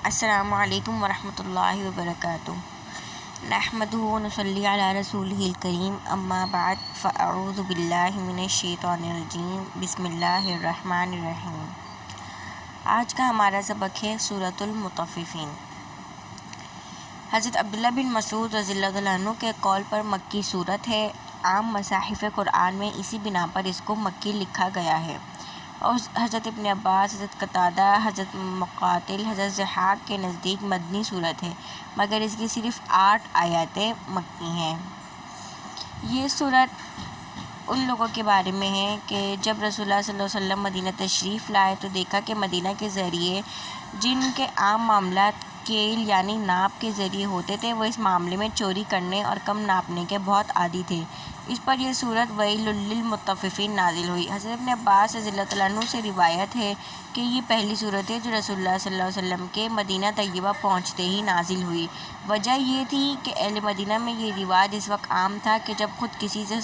السلام علیکم ورحمۃ اللہ وبرکاتہ۔ نحمدہ و نصلی علی رسولہ الکریم، اما بعد فاعوذ باللہ من الشیطان الرجیم، بسم اللہ الرحمن الرحیم۔ آج کا ہمارا سبق ہے سورۃ المطففین۔ حضرت عبداللہ بن مسعود رضی اللہ عنہ کے قول پر مکی صورت ہے۔ عام مصاحف قرآن میں اسی بنا پر اس کو مکی لکھا گیا ہے، اور حضرت ابن عباس، حضرت قتادہ، حضرت مقاتل، حضرت ضحاک کے نزدیک مدنی صورت ہے، مگر اس کی صرف 8 آیاتیں مکی ہیں۔ یہ صورت ان لوگوں کے بارے میں ہے کہ جب رسول اللہ صلی اللہ علیہ وسلم مدینہ تشریف لائے تو دیکھا کہ مدینہ کے ذریعے جن کے عام معاملات کیل یعنی ناپ کے ذریعے ہوتے تھے، وہ اس معاملے میں چوری کرنے اور کم ناپنے کے بہت عادی تھے۔ اس پر یہ صورت ویل للمطففین نازل ہوئی۔ حضرت ابن عباس رضی اللہ عنہ سے روایت ہے کہ یہ پہلی صورت ہے جو رسول اللہ صلی اللہ علیہ وسلم کے مدینہ طیبہ پہنچتے ہی نازل ہوئی۔ وجہ یہ تھی کہ اہل مدینہ میں یہ رواج اس وقت عام تھا کہ جب خود کسی سے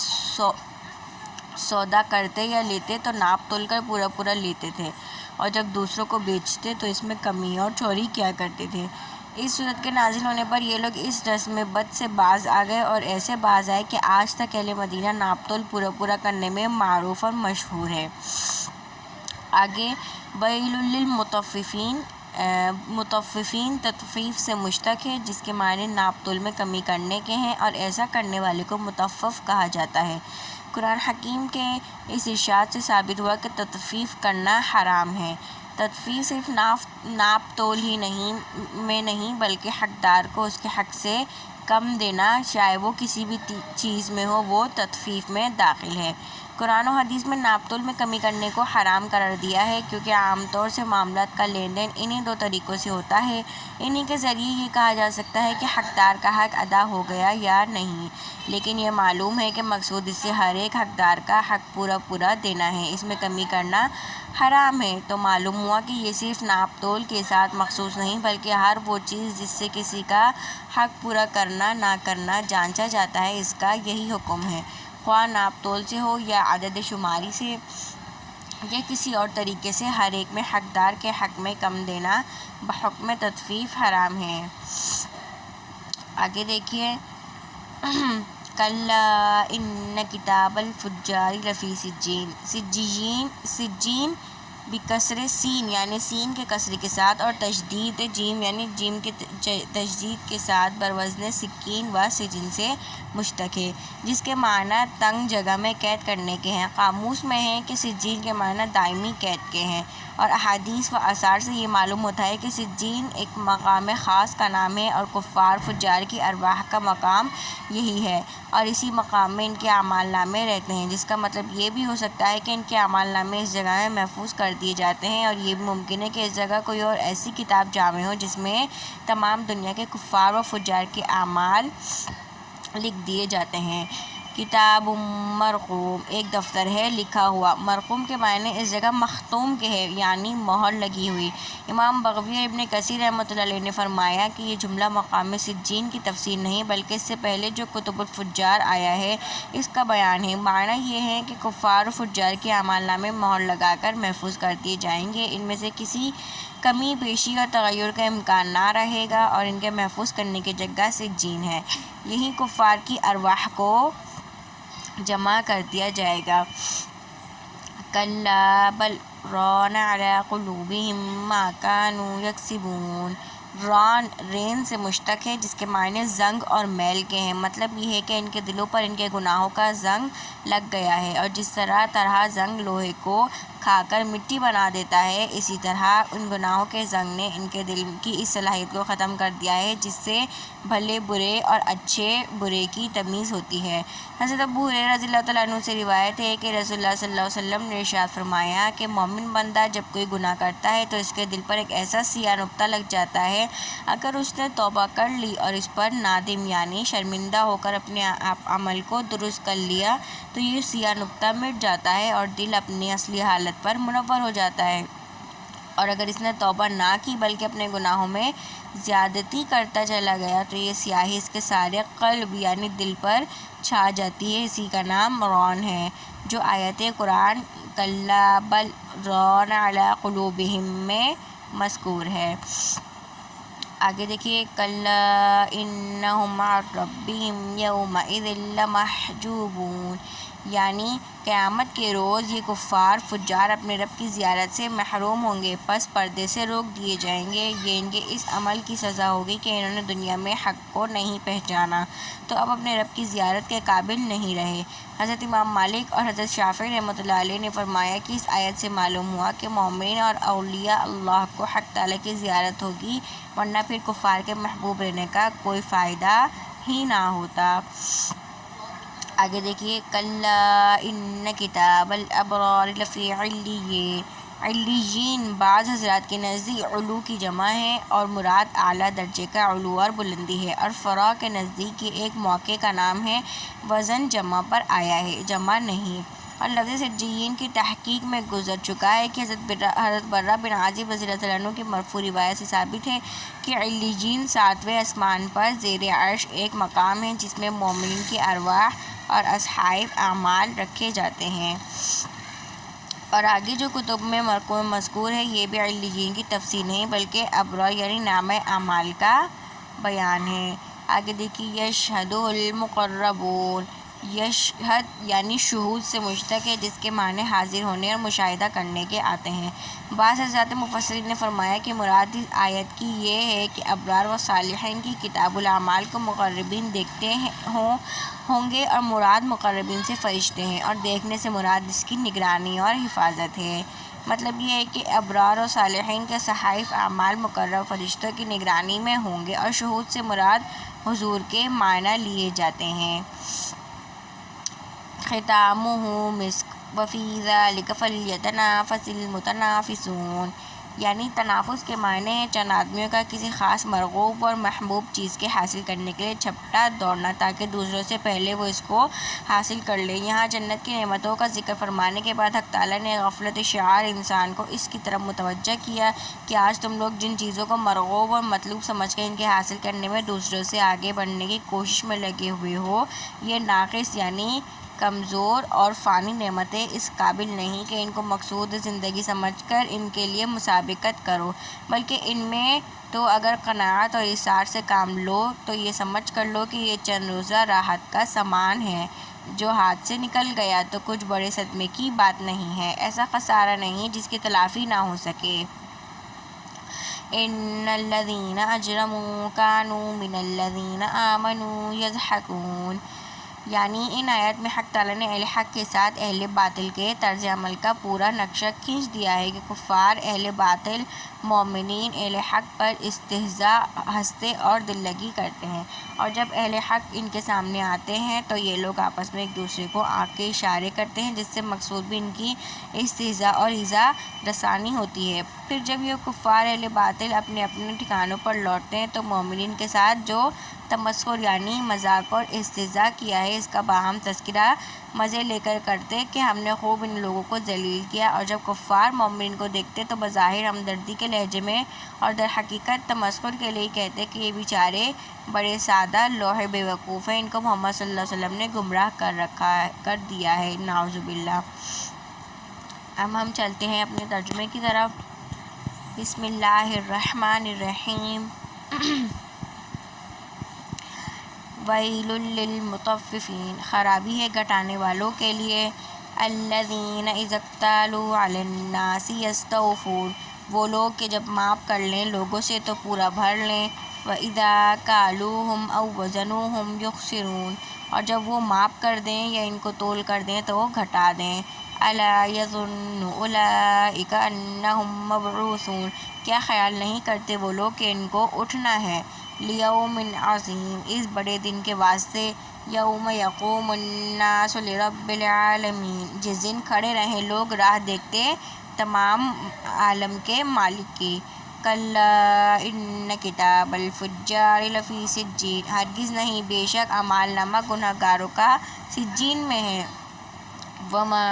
سودا کرتے یا لیتے تو ناپ تول کر پورا لیتے تھے، اور جب دوسروں کو بیچتے تو اس میں کمی اور چوری کیا کرتے تھے۔ اس صورت کے نازل ہونے پر یہ لوگ اس رسم بد سے باز آ گئے، اور ایسے باز آئے کہ آج تک اہل مدینہ ناپ تول پورا کرنے میں معروف اور مشہور ہے۔ آگے ویل للمطففین، مطففین تطفیف سے مشتق ہے، جس کے معنی ناپ تول میں کمی کرنے کے ہیں، اور ایسا کرنے والے کو مطفف کہا جاتا ہے۔ قرآن حکیم کے اس ارشاد سے ثابت ہوا کہ تطفیف کرنا حرام ہے۔ تطفیف صرف ناپ تول ہی نہیں بلکہ حقدار کو اس کے حق سے کم دینا، چاہے وہ کسی بھی چیز میں ہو، وہ تطفیف میں داخل ہے۔ قرآن و حدیث میں ناپ تول میں کمی کرنے کو حرام قرار دیا ہے، کیونکہ عام طور سے معاملات کا لین دین انہی 2 طریقوں سے ہوتا ہے۔ انہی کے ذریعے یہ کہا جا سکتا ہے کہ حقدار کا حق ادا ہو گیا یا نہیں، لیکن یہ معلوم ہے کہ مقصود اس سے ہر ایک حقدار کا حق پورا دینا ہے، اس میں کمی کرنا حرام ہے۔ تو معلوم ہوا کہ یہ صرف ناپ تول کے ساتھ مخصوص نہیں بلکہ ہر وہ چیز جس سے کسی کا حق پورا کرنا نہ کرنا جانچا جاتا ہے، اس کا یہی حکم ہے، خواہ ناپ تول سے ہو یا عدد شماری سے یا کسی اور طریقے سے، ہر ایک میں حقدار کے حق میں کم دینا بحکم تطفیف حرام ہے۔ آگے دیکھیے کلا ان کتاب الفجار لفی سجین، سجین بکسر سین یعنی سین کے کسرے کے ساتھ، اور تشدید جیم یعنی جیم کے تشدید کے ساتھ بروزن سکین و سجن سے مشتق ہے، جس کے معنی تنگ جگہ میں قید کرنے کے ہیں۔ قاموس میں ہے کہ سجین کے معنی دائمی قید کے ہیں، اور احادیث و آثار سے یہ معلوم ہوتا ہے کہ سجین ایک مقام خاص کا نام ہے، اور کفار فجار کی ارواح کا مقام یہی ہے، اور اسی مقام میں ان کے اعمال نامے رہتے ہیں، جس کا مطلب یہ بھی ہو سکتا ہے کہ ان کے اعمال نامے اس جگہ میں محفوظ کر دیے جاتے ہیں، اور یہ بھی ممکن ہے کہ اس جگہ کوئی اور ایسی کتاب جامع ہو جس میں تمام دنیا کے کفار و فجار کے اعمال لکھ دیے جاتے ہیں۔ کتاب مرقوم ایک دفتر ہے لکھا ہوا، مرقوم کے معنی اس جگہ مختوم کے ہے یعنی مہر لگی ہوئی۔ امام بغوی اور ابن کثیر رحمۃ اللہ علیہ نے فرمایا کہ یہ جملہ مقام سجین کی تفسیر نہیں بلکہ اس سے پہلے جو کتب الفجار آیا ہے اس کا بیان ہے۔ معنی یہ ہے کہ کفار و فجار کے اعمال نامے مہر لگا کر محفوظ کر دیے جائیں گے، ان میں سے کسی کمی بیشی اور تغیر کا امکان نہ رہے گا، اور ان کے محفوظ کرنے کی جگہ سجین ہے، یہی کفار کی ارواح کو جمع کر دیا جائے گا۔ کلا بل ران علی قلوبہم ما کانوا یکسبون، ران رین سے مشتق ہے، جس کے معنی زنگ اور میل کے ہیں۔ مطلب یہ ہے کہ ان کے دلوں پر ان کے گناہوں کا زنگ لگ گیا ہے، اور جس طرح زنگ لوہے کو کھا کر مٹی بنا دیتا ہے، اسی طرح ان گناہوں کے زنگ نے ان کے دل کی اس صلاحیت کو ختم کر دیا ہے جس سے بھلے برے اور اچھے برے کی تمیز ہوتی ہے۔ حضرت ابو ہریرہ رضی اللہ تعالیٰ عنہ سے روایت ہے کہ رسول اللہ صلی اللہ علیہ وسلم نے ارشاد فرمایا کہ مومن بندہ جب کوئی گناہ کرتا ہے تو اس کے دل پر ایک ایسا سیاہ نقطہ لگ جاتا ہے، اگر اس نے توبہ کر لی اور اس پر نادم یعنی شرمندہ ہو کر اپنے عمل کو درست کر لیا تو یہ سیاہ نقطہ مٹ جاتا ہے اور دل اپنی اصلی حالت پر منور ہو جاتا ہے، اور اگر اس نے توبہ نہ کی بلکہ اپنے گناہوں میں زیادتی کرتا چلا گیا تو یہ سیاہی اس کے سارے قلب یعنی دل پر چھا جاتی ہے، اسی کا نام ران ہے، جو آیت قرآن کلا بل ران علی قلوبہم میں مذکور ہے۔ آگے دیکھیے کلا انہم عن ربہم یومئذ لمحجوبون، یعنی قیامت کے روز یہ کفار فجار اپنے رب کی زیارت سے محروم ہوں گے، پس پردے سے روک دیے جائیں گے۔ یہ ان کے اس عمل کی سزا ہوگی کہ انہوں نے دنیا میں حق کو نہیں پہچانا تو اب اپنے رب کی زیارت کے قابل نہیں رہے۔ حضرت امام مالک اور حضرت شافعی رحمۃ اللہ علیہ نے فرمایا کہ اس آیت سے معلوم ہوا کہ مومنین اور اولیاء اللہ کو حق تعالیٰ کی زیارت ہوگی، ورنہ پھر کفار کے محبوب رہنے کا کوئی فائدہ ہی نہ ہوتا۔ آگے دیکھیے کلا ان کتاب الابرار لفی علیین، علیین بعض حضرات کے نزدیک علو کی جمع ہے اور مراد اعلیٰ درجے کا علو اور بلندی ہے، اور فرا کے نزدیک یہ ایک موقع کا نام ہے، وزن جمع پر آیا ہے، جمع نہیں۔ اور لفظ سجین کی تحقیق میں گزر چکا ہے کہ حضرت برہ بن عازب رضی اللہ عنہ کی مرفوع روایت سے ثابت ہے کہ علیین 7ویں آسمان پر زیر عرش ایک مقام ہے جس میں مومنین کی ارواح اور اصحائف اعمال رکھے جاتے ہیں۔ اور آگے جو کتب میں مذکور ہے یہ بھی علیین کی تفصیل نہیں بلکہ ابرار یعنی نام اعمال کا بیان ہے۔ آگے دیکھیے یشہد المقربون، یشہد یعنی شہود سے مشتق ہے جس کے معنی حاضر ہونے اور مشاہدہ کرنے کے آتے ہیں۔ بعض حضرات مفسرین نے فرمایا کہ مراد اس آیت کی یہ ہے کہ ابرار و صالحین کی کتاب الاعمال کو مقربین دیکھتے ہوں گے، اور مراد مقربین سے فرشتے ہیں، اور دیکھنے سے مراد اس کی نگرانی اور حفاظت ہے۔ مطلب یہ ہے کہ ابرار و صالحین کے صحائف اعمال مقرب فرشتوں کی نگرانی میں ہوں گے، اور شہود سے مراد حضور کے معنی لیے جاتے ہیں۔ ختامہ مسک وفی ذلک فلیتنافس المتنافسون، یعنی تنافس کے معنی ہیں چند آدمیوں کا کسی خاص مرغوب اور محبوب چیز کے حاصل کرنے کے لیے جھپٹا دوڑنا تاکہ دوسروں سے پہلے وہ اس کو حاصل کر لیں۔ یہاں جنت کی نعمتوں کا ذکر فرمانے کے بعد حق تعالیٰ نے غفلت شعار انسان کو اس کی طرف متوجہ کیا کہ آج تم لوگ جن چیزوں کو مرغوب اور مطلوب سمجھ کر ان کے حاصل کرنے میں دوسروں سے آگے بڑھنے کی کوشش میں لگے ہوئے ہو، یہ ناقص یعنی کمزور اور فانی نعمتیں اس قابل نہیں کہ ان کو مقصود زندگی سمجھ کر ان کے لیے مسابقت کرو، بلکہ ان میں تو اگر قناعت اور ایثار سے کام لو تو یہ سمجھ کر لو کہ یہ چند روزہ راحت کا سامان ہے، جو ہاتھ سے نکل گیا تو کچھ بڑے صدمے کی بات نہیں ہے، ایسا خسارہ نہیں جس کی تلافی نہ ہو سکے۔ ان الذین اجرموا کانوا من الذین آمنوا یضحکون، یعنی ان آیات میں حق تعالیٰ نے اہل حق کے ساتھ اہل باطل کے طرز عمل کا پورا نقشہ کھینچ دیا ہے کہ کفار اہل باطل مومنین اہل حق پر استہزاء، ہنستے اور دل لگی کرتے ہیں، اور جب اہل حق ان کے سامنے آتے ہیں تو یہ لوگ آپس میں ایک دوسرے کو آنکھ کے اشارے کرتے ہیں جس سے مقصود بھی ان کی استہزاء اور ایذاء رسانی ہوتی ہے۔ پھر جب یہ کفار اہل باطل اپنے اپنے ٹھکانوں پر لوٹتے ہیں تو مومنین کے ساتھ جو تمسخر یعنی مذاق اور استہزاء کیا ہے اس کا باہم تذکرہ مزے لے کر کرتے کہ ہم نے خوب ان لوگوں کو ذلیل کیا، اور جب کفار مومنین کو دیکھتے تو بظاہر ہمدردی کے لہجے میں اور در حقیقت تمسخر کے لیے کہتے کہ یہ بیچارے بڑے سادہ لوح بے وقوف ہیں، ان کو محمد صلی اللہ علیہ وسلم نے گمراہ کر دیا ہے، نعوذ باللہ۔ اب ہم چلتے ہیں اپنے ترجمے کی طرف۔ بسم اللہ الرحمن الرحیم۔ ویل للمطففین، خرابی ہے گھٹانے والوں کے لیے۔ الذین اذا اکتالوا علی الناس یستوفون، وہ لوگ کہ جب ماپ کر لیں لوگوں سے تو پورا بھر لیں۔ وَإِذَا كَالُوهُمْ أَوْ وَزَنُوهُمْ يُخْسِرُونَ، اور جب وہ ماپ کر دیں یا ان کو تول کر دیں تو وہ گھٹا دیں۔ أَلَا يَظُنُّ أُولَئِكَ أَنَّهُمْ مَبْعُوثُونَ، کیا خیال نہیں کرتے وہ لوگ کہ ان کو اٹھنا ہے۔ لِيَوْمٍ عَظِيمٍ، اس بڑے دن کے واسطے۔ یوم یقوم الناس لرب العالمین، جس دن کھڑے رہیں لوگ راہ دیکھتے تمام عالم کے مالک کی۔ کلا ان کتاب الفجار لفی سجین، ہرگز نہیں بے شک اعمال نامہ گناہ گاروں کا سجین میں ہے۔ وما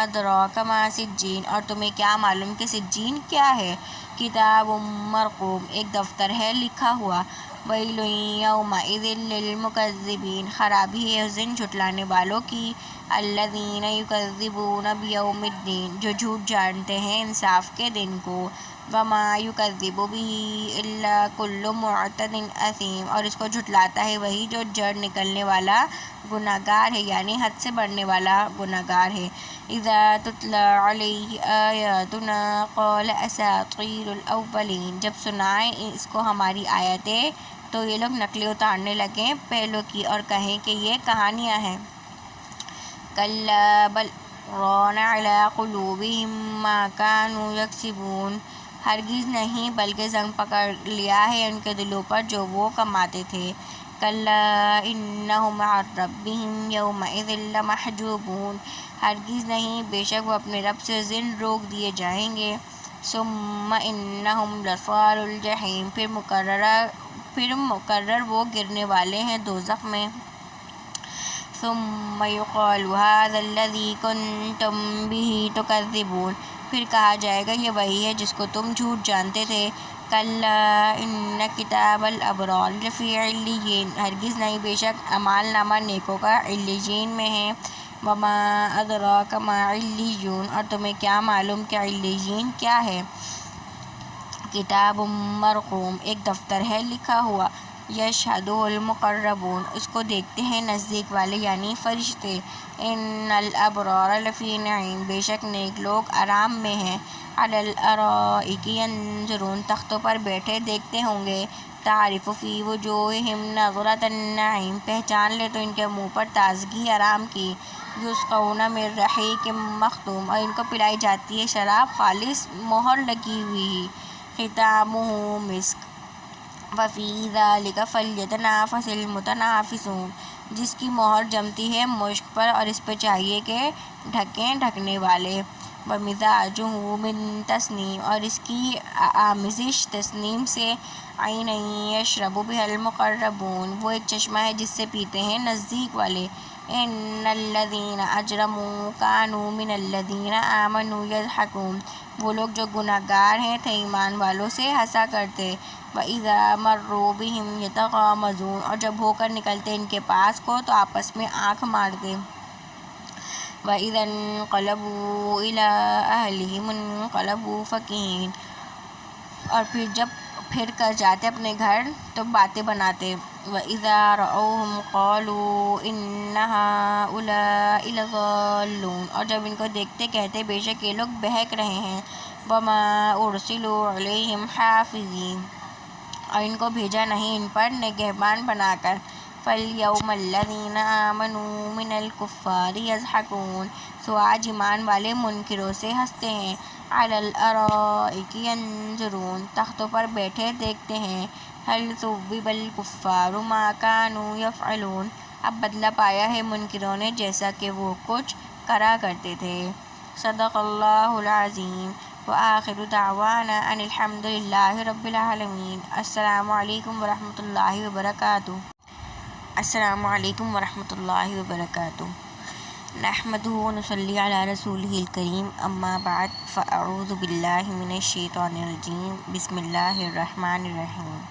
ادراک ما سجین، اور تمہیں کیا معلوم کہ سجین کیا ہے۔ کتاب مرقوم، ایک دفتر ہے لکھا ہوا۔ ویل یومئذ للمکذبین، خرابی ہے اس دن جھٹلانے والوں کی۔ الذین یکذبون بیوم الدین، جو جھوٹ جانتے ہیں انصاف کے دن کو۔ وما یکذب بہ الا کل معتد اثیم، اور اس کو جھٹلاتا ہے وہی جو جڑ نکلنے والا گناہ گار ہے، یعنی حد سے بڑھنے والا گناہ گار ہے۔ اذا تتلی علیہ آیاتنا قال اساطیر الاولین، جب سنائیں اس کو ہماری آیتیں تو یہ لوگ نقلیں اتارنے لگیں پہلوں کی اور کہیں کہ یہ کہانیاں ہیں۔ کلا بل ران علی قلوبہم ما کانوا یکسبون، ہرگز نہیں بلکہ زنگ پکڑ لیا ہے ان کے دلوں پر جو وہ کماتے تھے۔ کلا انہم عن ربہم یومئذ لمحجوبون، ہرگز نہیں بے شک وہ اپنے رب سے ذل روک دیے جائیں گے۔ ثم انہم لصال الجحیم، پھر مقرر وہ گرنے والے ہیں دوزخ میں۔ ثم یقال ھذا الذی کنتم بہ تکذبون، پھر کہا جائے گا یہ وہی ہے جس کو تم جھوٹ جانتے تھے۔ کلا ان کتاب الابرار لفی علیین، ہرگز نہیں بے شک اعمال نامہ نیکوں کا علیین میں ہے۔ وما ادراک ما علیون، اور تمہیں کیا معلوم کہ علیین کیا ہے۔ کتاب مرقوم، ایک دفتر ہے لکھا ہوا۔ یشہدہ المقربون، اس کو دیکھتے ہیں نزدیک والے یعنی فرشتے۔ ان الابرار لفی نعیم، بے شک نیک لوگ آرام میں ہیں۔ علی الارائک ینظرون، تختوں پر بیٹھے دیکھتے ہوں گے۔ تعرف فی وجوہہم نضرۃ النعیم، پہچان لے تو ان کے منہ پر تازگی آرام کی۔ یسقون من رحیق مختوم، اور ان کو پلائی جاتی ہے شراب خالص مہر لگی ہوئی۔ ختامہ مسک، وفی ذلک فلیتنافس المتنافسون، جس کی مہر جمتی ہے مشک پر اور اس پہ چاہیے کہ ڈھکیں ڈھکنے والے۔ ومزاجہ من تسنیم، اور اس کی آمیزش تسنیم سے۔ عینا یشرب بہا المقربون، وہ ایک چشمہ ہے جس سے پیتے ہیں نزدیک والے۔ ان الذین اجرموا کانوا من الذین آمنوا یضحکون، وہ لوگ جو گناہ گار ہیں تھے ایمان والوں سے ہنسا کرتے۔ وَإِذَا مَرُّوا بِهِمْ يَتَغَامَزُونَ، اور جب ہو کر نکلتے ان کے پاس کو تو آپس میں آنکھ مارتے۔ وَإِذَا انقلبوا إِلَىٰ أَهْلِهِمُ انقلبوا فَكِهِينَ، اور پھر جب پھر کر جاتے اپنے گھر تو باتیں بناتے۔ وَإِذَا رَأَوْهُمْ قَالُوا إِنَّ هَٰؤُلَاءِ لَضَالُّونَ، اور جب ان کو دیکھتے کہتے بے شک یہ لوگ بہک رہے ہیں۔ وَمَا أُرْسِلُوا عَلَيْهِمْ حَافِظِينَ، اور ان کو بھیجا نہیں ان پر نگہبان بنا کر۔ فَالْيَوْمَ الَّذِينَ آمَنُوا مِنَ الْكُفَّارِ يَضْحَكُونَ، سو آج ایمان والے منکروں سے ہنستے ہیں۔ عَلَى الْأَرَائِكِ يَنظُرُونَ، تختوں پر بیٹھے دیکھتے ہیں۔ هَلْ ثُوِّبَ الْكُفَّارُ مَا كَانُوا يَفْعَلُونَ، اب بدلہ پایا ہے منکروں نے جیسا کہ وہ کچھ کرا کرتے تھے۔ صدق اللہ العظیم۔ وآخر دعوانا ان الحمد للہ رب العالمین۔ السلام علیکم ورحمۃ اللہ وبرکاتہ۔ السلام علیکم ورحمۃ اللہ وبرکاتہ۔ نحمدہ ونصلی علی رسولہ الکریم، اما بعد فاعوذ باللہ من الشیطان الرجیم، بسم اللہ الرحمن الرحیم۔